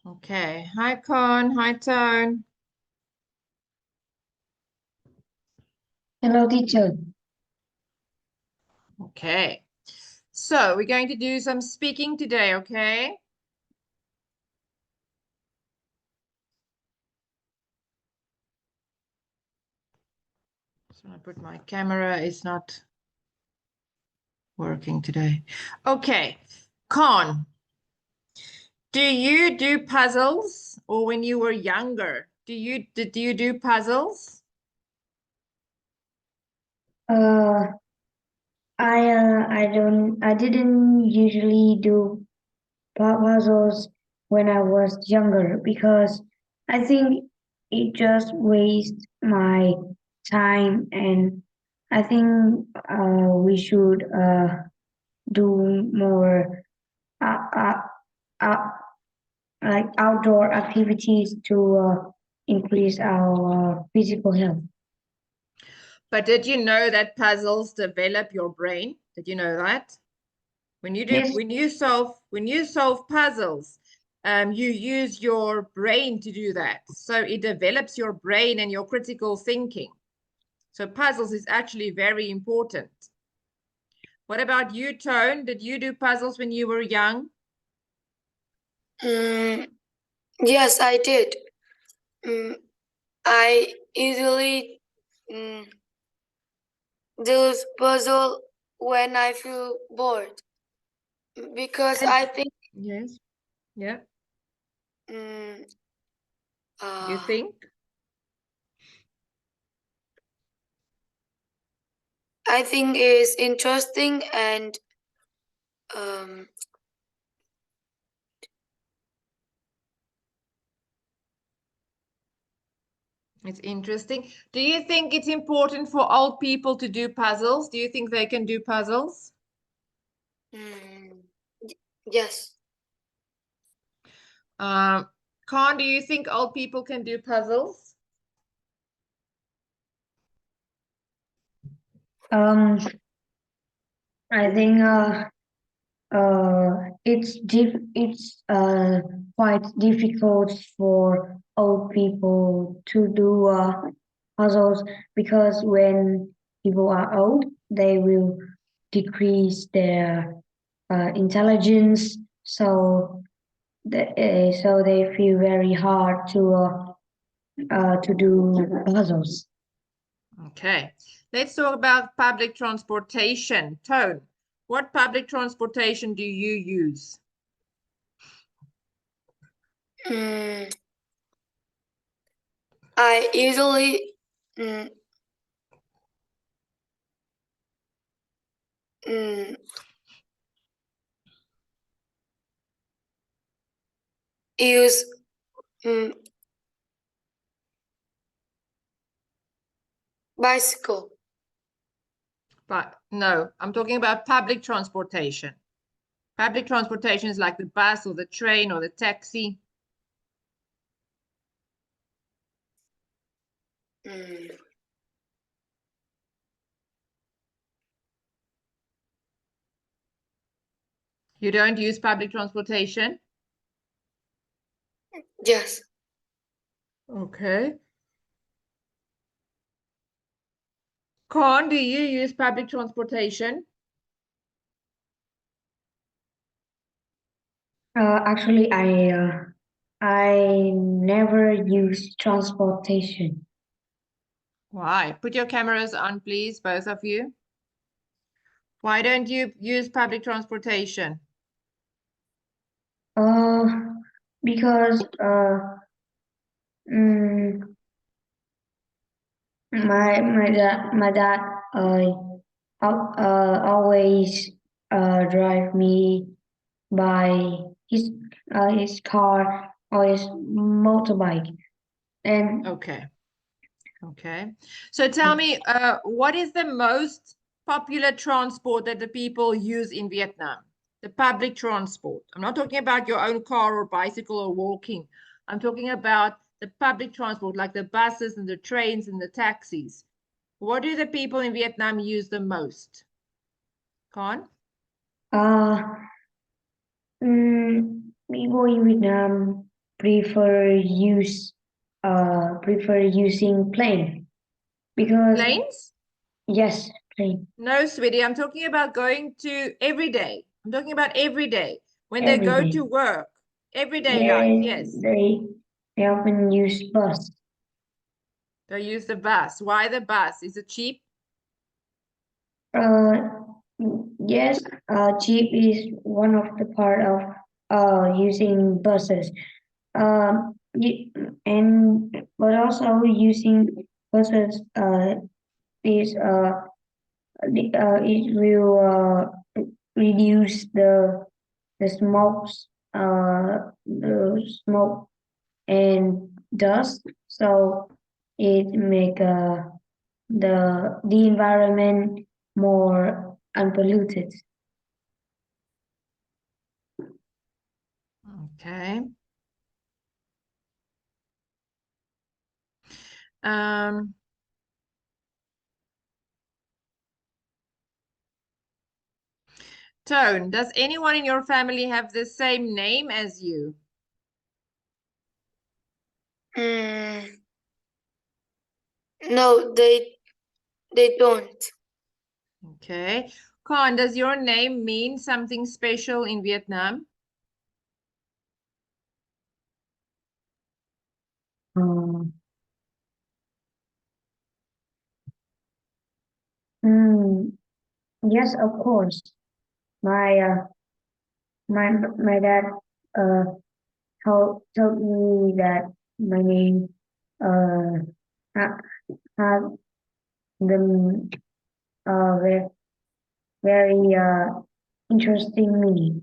Okay. Hi, Khanh. Hi, Toan. Hello, teacher. Okay. So we're going to do some speaking today, okay? So I put my camera is not working today. Okay. Khanh, do you do puzzles, or when you were younger, did you do puzzles? Uh, I didn't usually do puzzles when I was younger because I think it just wastes my time, and I think we should do more uh, uh, uh, like outdoor activities to increase our physical health. But did you know that puzzles develop your brain? Did you know that? Yes. When you solve puzzles, you use your brain to do that. So it develops your brain and your critical thinking. So puzzles is actually very important. What about you, Toan? Did you do puzzles when you were young? Yes, I did. I usually do puzzle when I feel bored because I think Yes. Yeah. um, You think? I think is interesting and um, It's interesting. Do you think it's important for old people to do puzzles? Do you think they can do puzzles? yes. Khan, do you think old people can do puzzles? I think it's quite difficult for old people to do puzzles because when people are old, they will decrease their intelligence, so they feel very hard to do puzzles. Okay, let's talk about public transportation. Toan, what public transportation do you use? I usually use bicycle. But no, I'm talking about public transportation. Public transportation is like the bus or the train or the taxi. You don't use public transportation? Yes. Okay. Khan, do you use public transportation? Actually, I never use transportation. Why? Put your cameras on, please, both of you. Why don't you use public transportation? Because mm, my dad always drive me by his car or his motorbike. And Okay. Okay. So tell me, what is the most popular transport that the people use in Vietnam? The public transport. I'm not talking about your own car or bicycle or walking. I'm talking about the public transport, like the buses and the trains and the taxis. What do the people in Vietnam use the most? Con? people in Vietnam prefer using plane because Planes? yes, plane No, sweetie, I'm talking about going to every day. I'm talking about every day. When they every go day. to work, everyday life, yes. They often use bus. They use the bus. Why the bus? Is it cheap? Uh, yes, cheap is one of the part of using buses. But also using buses is it will reduce the smokes the smoke and dust, so it make the environment more unpolluted. Okay. Um, Toan, does anyone in your family have the same name as you? No, they don't. Okay. Khanh, does your name mean something special in Vietnam? Um, mm, yes, of course. My my dad uh told me that my name uh ha- has the very, very interesting meaning.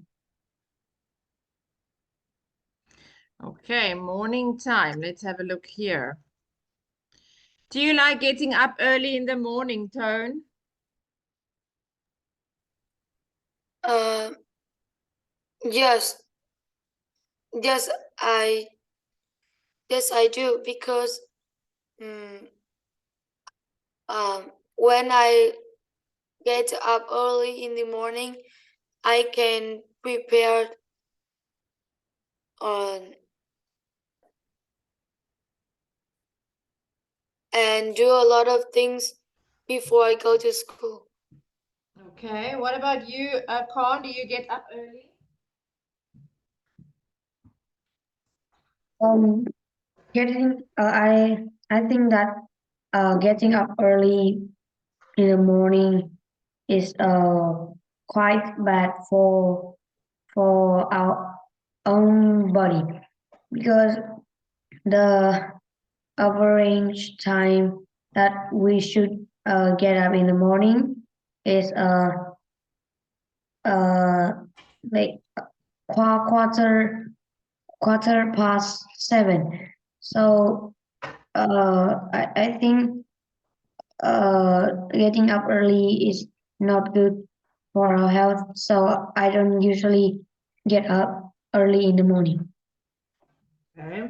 Okay, morning time. Let's have a look here. Do you like getting up early in the morning, Toan? Uh, yes, yes, I yes I do because mm, when I get up early in the morning, I can prepare on and do a lot of things before I go to school. Okay, what about you, Khanh? Do you get up early? Um, getting I think that getting up early in the morning is quite bad for our own body because the average time that we should get up in the morning is uh like quarter past 7. So I think getting up early is not good for our health. So I don't usually get up early in the morning. Okay.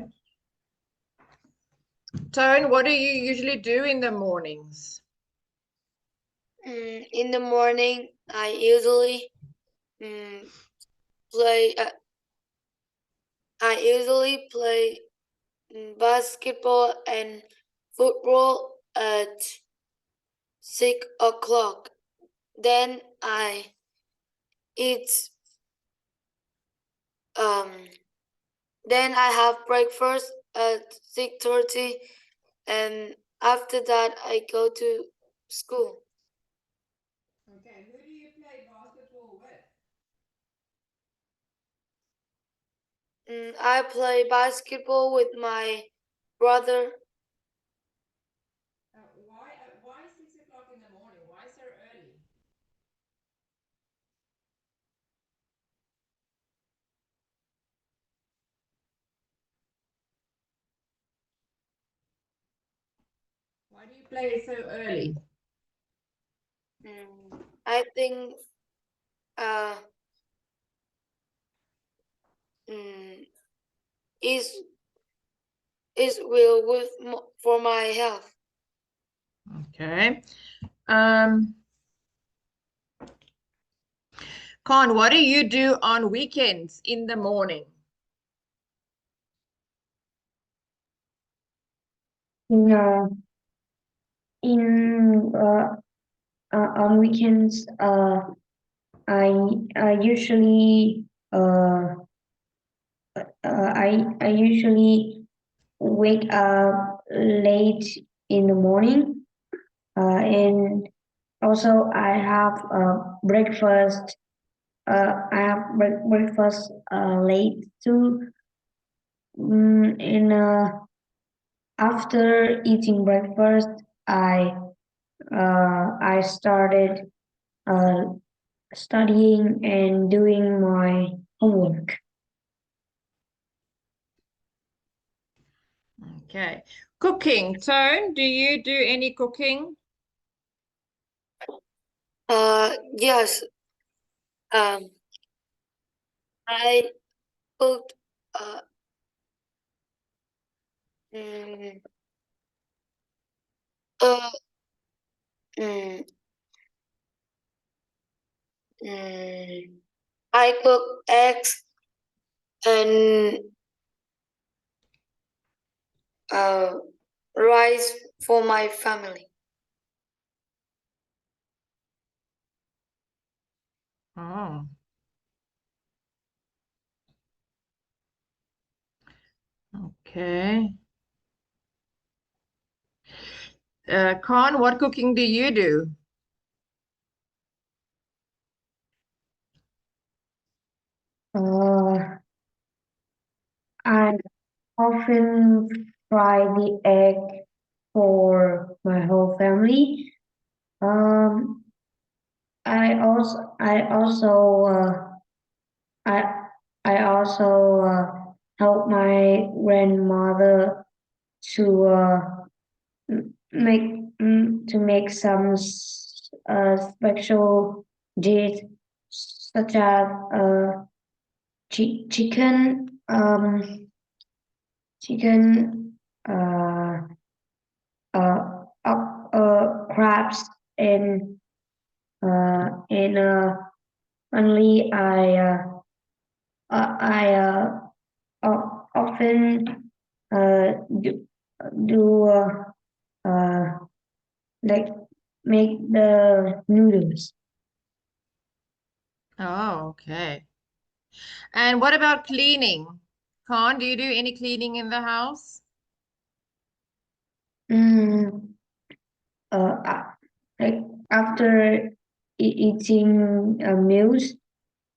Toan, what do you usually do in the mornings? In the morning, I usually play. I usually play basketball and football at 6 o'clock. Then I eat. Um. Then I have breakfast at 6:30, and after that I go to school. Okay, who do you play basketball with? I play basketball with my brother. Why 6 o'clock in the morning? Why so early? Why do you play so early? I think uh, mm, is will with for my health. Okay. Khanh, what do you do on weekends in the morning? In in on weekends, I usually I usually wake up late in the morning, and also I have breakfast. I have breakfast late too. And after eating breakfast, I started uh, studying and doing my homework. Okay. Cooking. Toan, do you do any cooking? Yes. I cooked mm, uh, mm, mm, I cook eggs and uh, rice for my family. Oh. Okay. Khan, what cooking do you do? I often fry the egg for my whole family. Um, I I also help my grandmother to make to make some special dish such as chicken chicken crabs and only I often do, do uh, like make the noodles. Oh, okay. And what about cleaning? Khan, do you do any cleaning in the house? Mm, like after eating meals,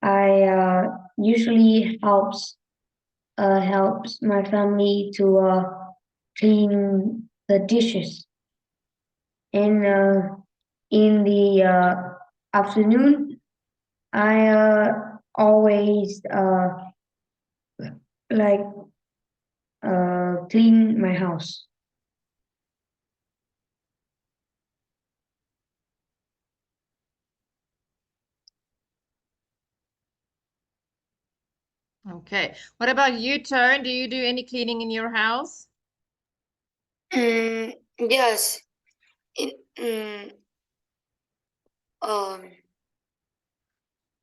I usually helps my family to clean the dishes. And in the afternoon, I always like clean my house. Okay. What about you, Toan? Do you do any cleaning in your house? Yes. In, mm, um,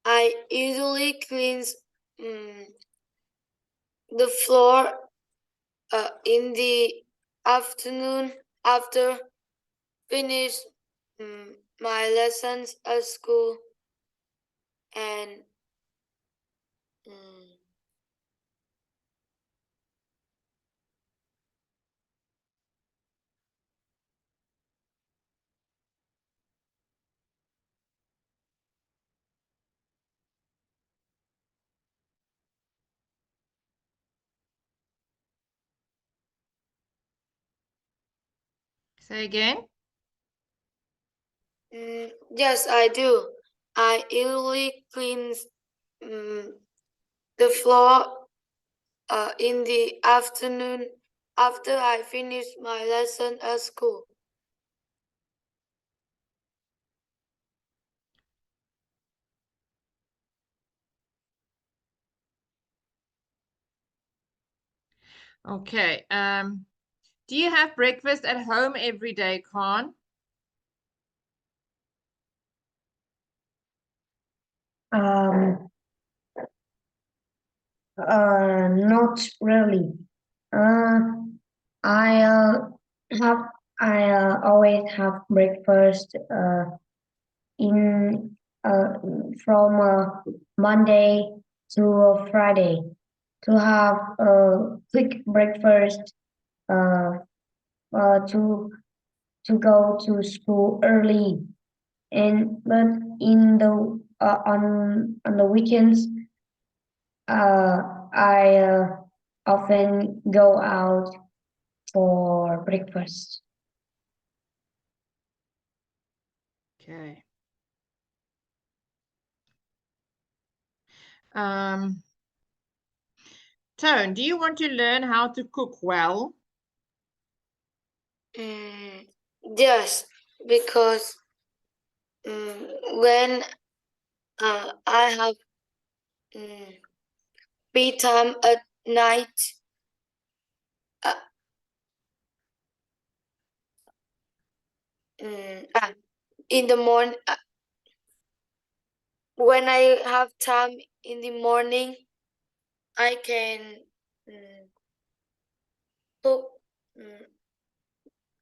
I usually cleans the floor in the afternoon after finish my lessons at school and mm, Say again. yes, I do. I usually cleans the floor in the afternoon after I finish my lesson at school. Okay. Do you have breakfast at home every day, Khan? Um, Not really. Uh, I have I always have breakfast in from Monday to Friday to have a quick breakfast uh, uh to to go to school early, and but in the on the weekends I often go out for breakfast. Okay. Toan, do you want to learn how to cook well? Yes, because when I have free time at night, uh, in the morning, when I have time in the morning, I can cook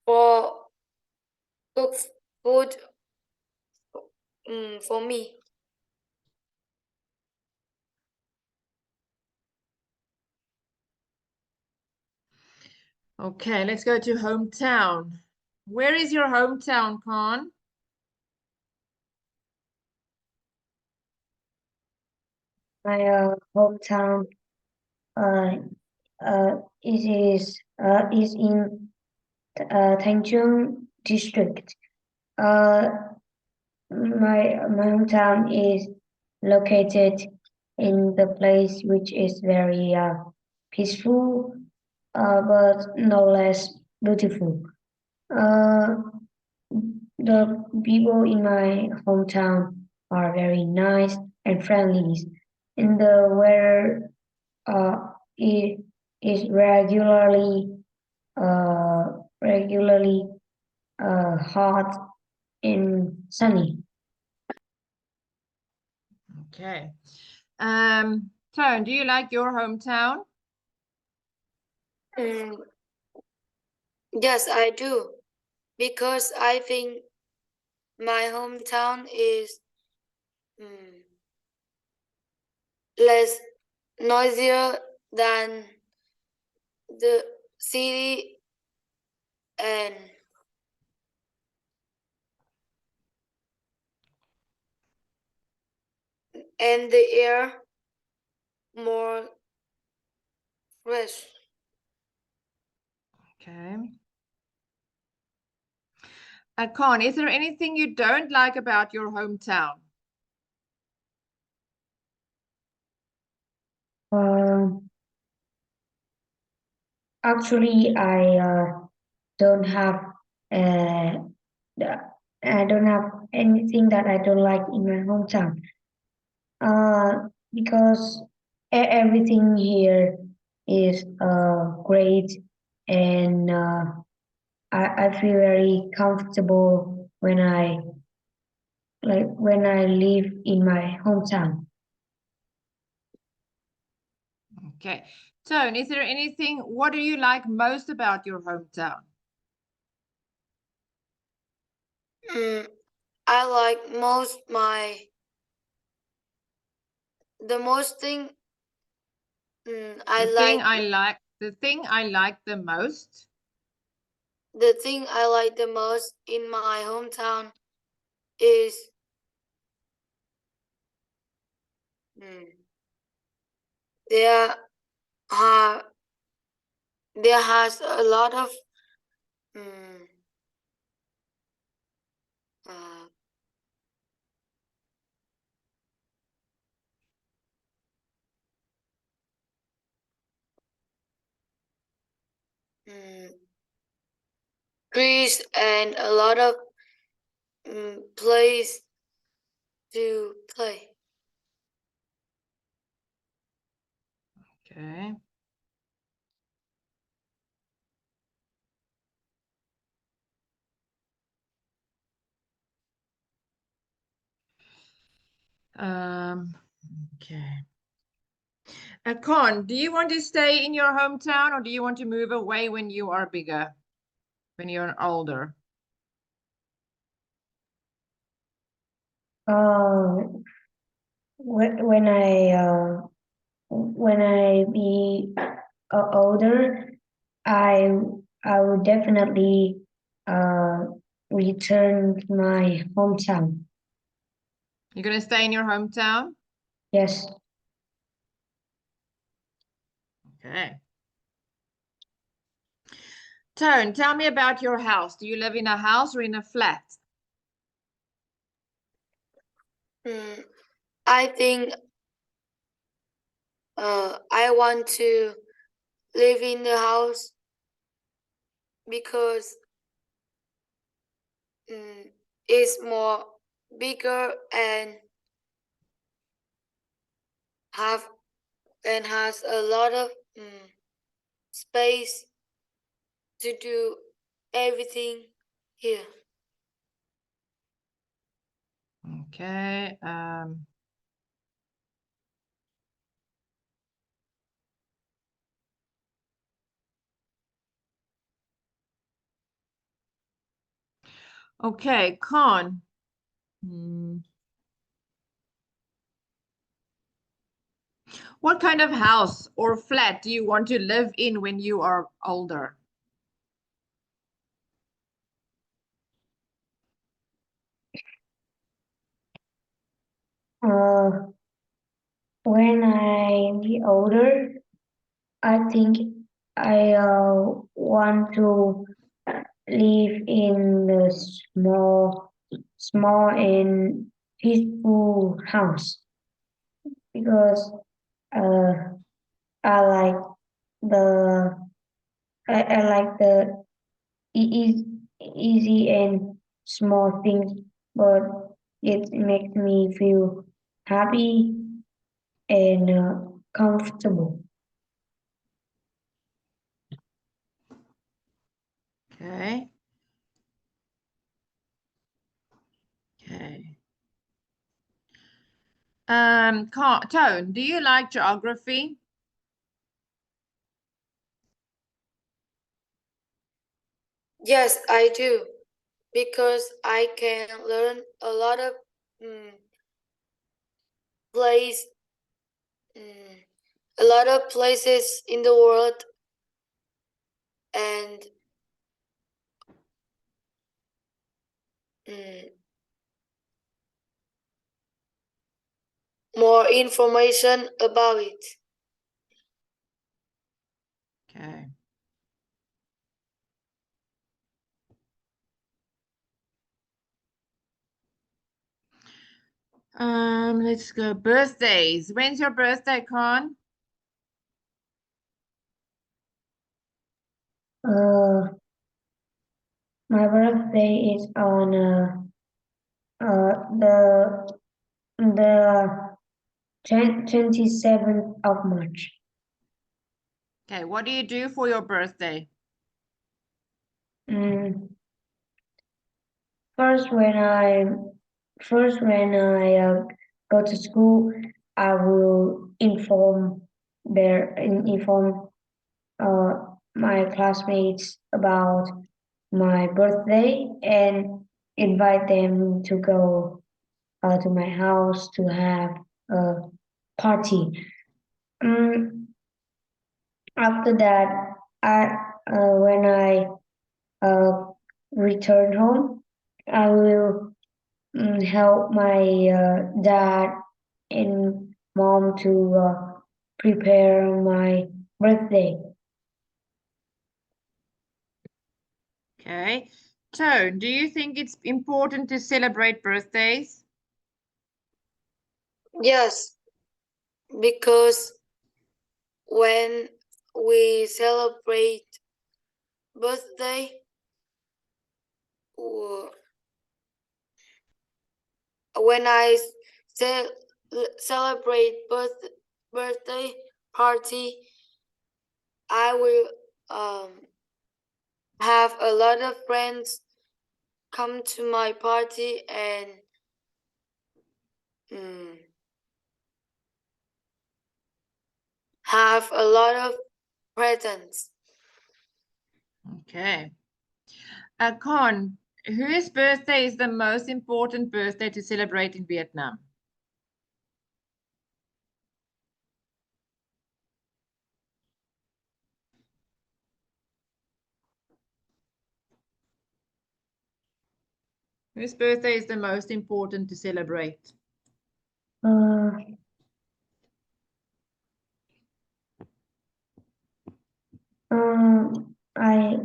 for cook food for me. Okay, let's go to hometown. Where is your hometown, Khan? My hometown uh, is in Tangchung district. My hometown is located in the place which is very peaceful, but no less beautiful. Uh, the people in my hometown are very nice and friendly, and the weather uh, is, is uh, regularly hot and sunny. Okay. Toan, do you like your hometown? Yes, I do, because I think my hometown is less noisier than the city, and the air more fresh. Okay. Khan, is there anything you don't like about your hometown? Actually, don't have uh, I don't have anything that I don't like in my hometown. Because everything here is great, and I feel very comfortable when I live in my hometown. Okay. Toan, is there anything, what do you like most about your hometown? I like the most thing I The like thing I like the most. the thing I like the most in my hometown is there are there has a lot of uh, trees and a lot of place to play. Okay. Okay. Khan, do you want to stay in your hometown or do you want to move away when you are bigger? when you're older? When I be older, I would definitely return to my hometown. You're going to stay in your hometown? Yes. Okay. Toan, tell me about your house. Do you live in a house or in a flat? I think I want to live in the house because it's more bigger and has a lot of space to do everything here. Okay. Okay, Khanh. What kind of house or flat do you want to live in when you are older? When I be older, I think I want to live in a small and peaceful house because uh, I like the I like the easy and small things, but it makes me feel happy and comfortable. Okay. Okay. Toan, do you like geography? Yes, I do, because I can learn a lot of place, a lot of places in the world, and more information about it. Okay. Let's go. Birthdays. When's your birthday, Khanh? My birthday is on the 27th of March. Okay, what do you do for your birthday? First, when I go to school, I will inform my classmates about my birthday and invite them to go to my house to have a party. After that, when I return home, I will help my dad and mom to prepare my birthday. Okay. Toan, do you think it's important to celebrate birthdays? Yes, because when we celebrate birthday, when I celebrate birthday party, I will have a lot of friends come to my party and have a lot of presents. Okay. Khanh, whose birthday is the most important birthday to celebrate in Vietnam? Whose birthday is the most important to celebrate? Uh, um, I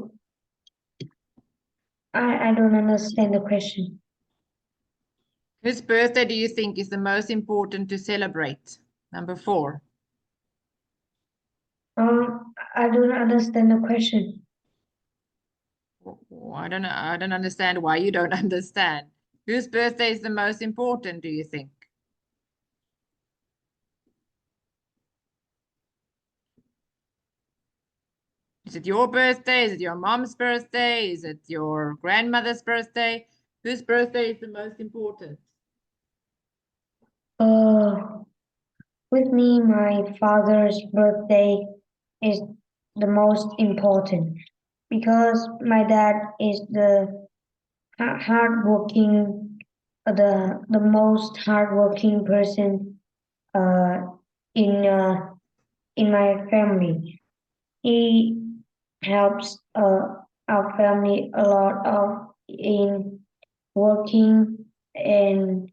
I don't understand the question. Whose birthday do you think is the most important to celebrate? Number 4. I don't understand the question. I don't understand why you don't understand. Whose birthday is the most important, do you think? Is it your birthday? Is it your mom's birthday? Is it your grandmother's birthday? Whose birthday is the most important? With me, my father's birthday is the most important because my dad is the hardworking, the most hardworking person uh, in uh, in my family. He helps our family a lot of in working and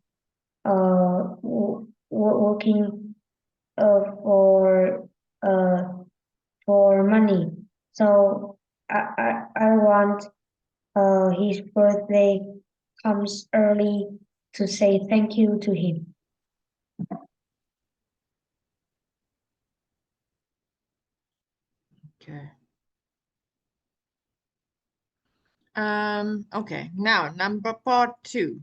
working for uh, for money. So I want his birthday comes early to say thank you to him. Okay. Okay, now number part 2.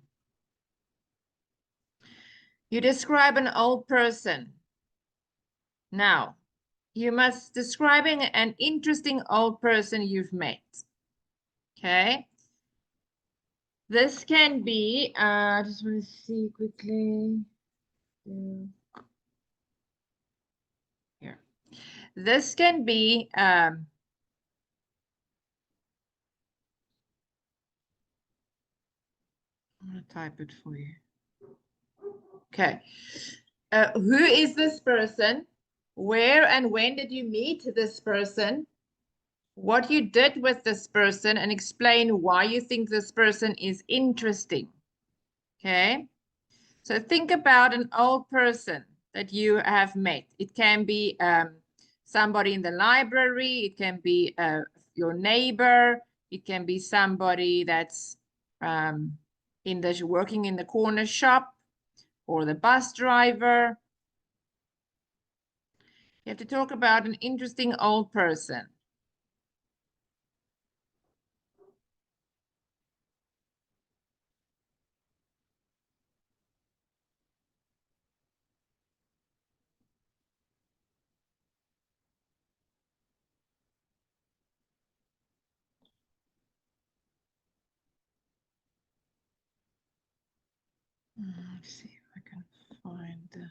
You describe an old person. Now, you must describing an interesting old person you've met. Okay. This can be, I just want to see quickly. Here. This can be, I'm going to type it for you. Okay. Who is this person? Where and when did you meet this person? What you did with this person, and explain why you think this person is interesting. Okay. So think about an old person that you have met. It can be somebody in the library. It can be your neighbor. It can be somebody that's working in the corner shop, or the bus driver. You have to talk about an interesting old person. Let's see if I can find the...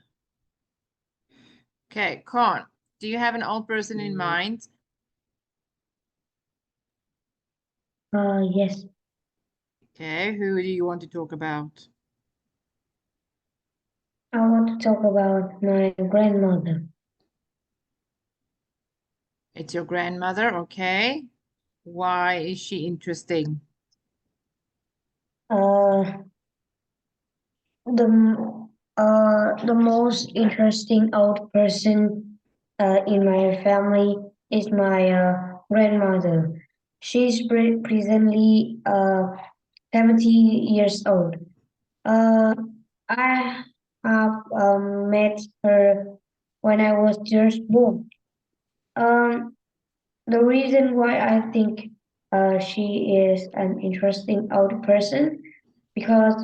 Okay, Khanh, do you have an old person in mind? Yes. Okay, who do you want to talk about? I want to talk about my grandmother. It's your grandmother, okay. Why is she interesting? Uh, the most interesting old person in my family is my grandmother. She's presently 70 years old. I have met her when I was just born. Um, the reason why I think she is an interesting old person because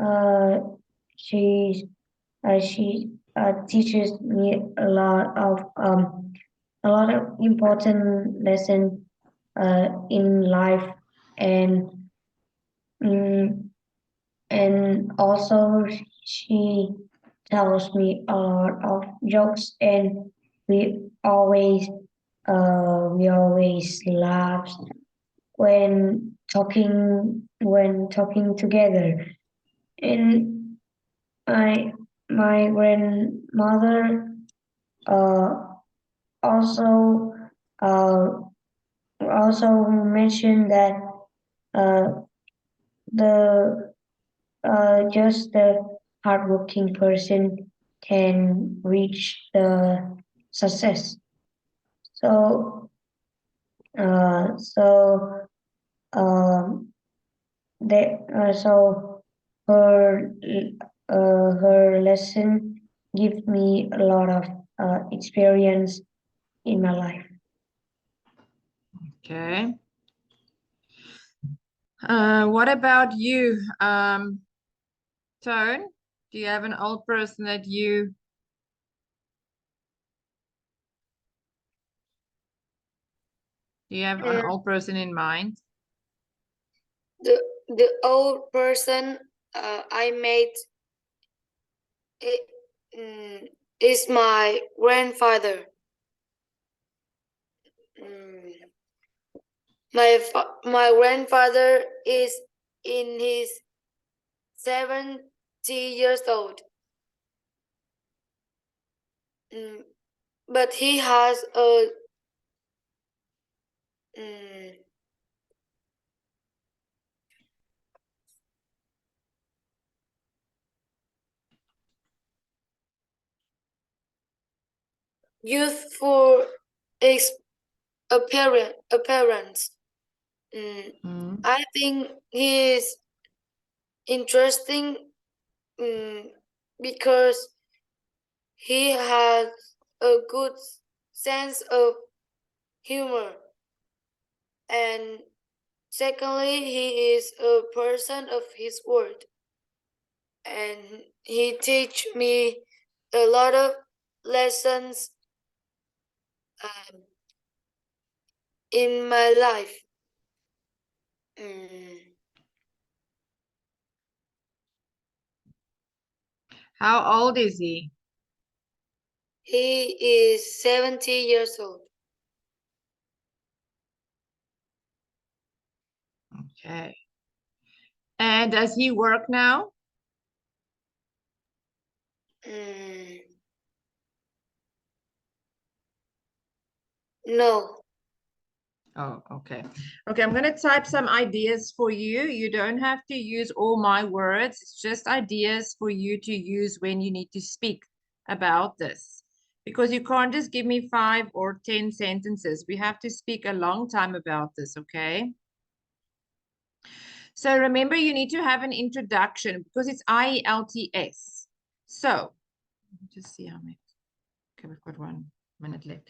uh, she's she teaches me a lot of important lessons in life and mm, and also she tells me a lot of jokes and we always we always laugh when talking together. And my grandmother also uh, also mentioned that uh, the just the hardworking person can reach the success. So uh, so um, so her lesson give me a lot of experience in my life. Okay. What about you, Toan? Do you have an old person that you do you have an Mm. old person in mind? The old person I met is my grandfather. Mm, my grandfather is in his 70 years old. But he has a youthful appearance. I think he is interesting because he has a good sense of humor, and secondly, he is a person of his word, and he teach me a lot of lessons in my life. How old is he? He is 70 years old. Okay. And does he work now? No. Oh, okay. Okay, I'm going to type some ideas for you. You don't have to use all my words. It's just ideas for you to use when you need to speak about this. Because you can't just give me 5 or 10 sentences. We have to speak a long time about this, okay? So remember, you need to have an introduction because it's IELTS. So, just see how many. Okay, we've got 1 minute left.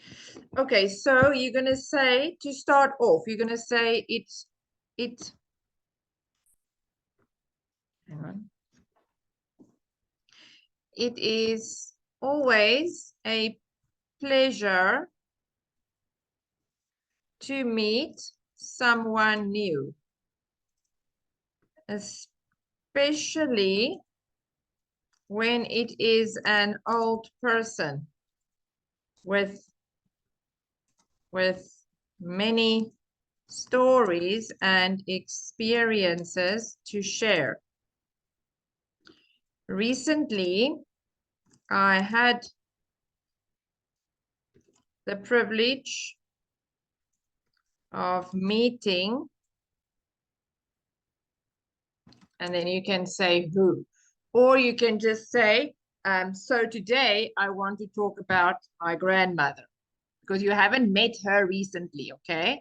Okay, so you're going to say, to start off, you're going to say hang on. It is always a pleasure to meet someone new, especially when it is an old person with many stories and experiences to share. Recently, I had the privilege of meeting, and then you can say who, or you can just say, so today I want to talk about my grandmother, because you haven't met her recently, okay?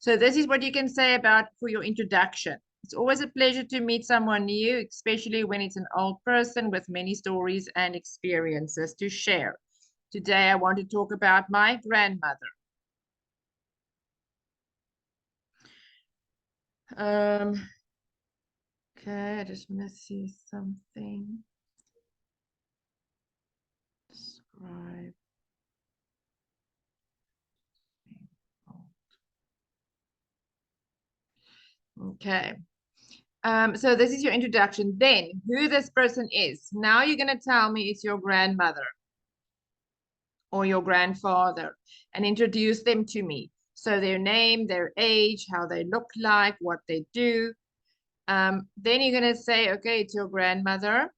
So this is what you can say about for your introduction. It's always a pleasure to meet someone new, especially when it's an old person with many stories and experiences to share. Today, I want to talk about my grandmother. Okay, I just want to see something. Describe. Okay. So this is your introduction. Then who this person is. Now you're going to tell me it's your grandmother or your grandfather and introduce them to me. So their name, their age, how they look like, what they do. Then you're going to say, okay, it's your grandmother.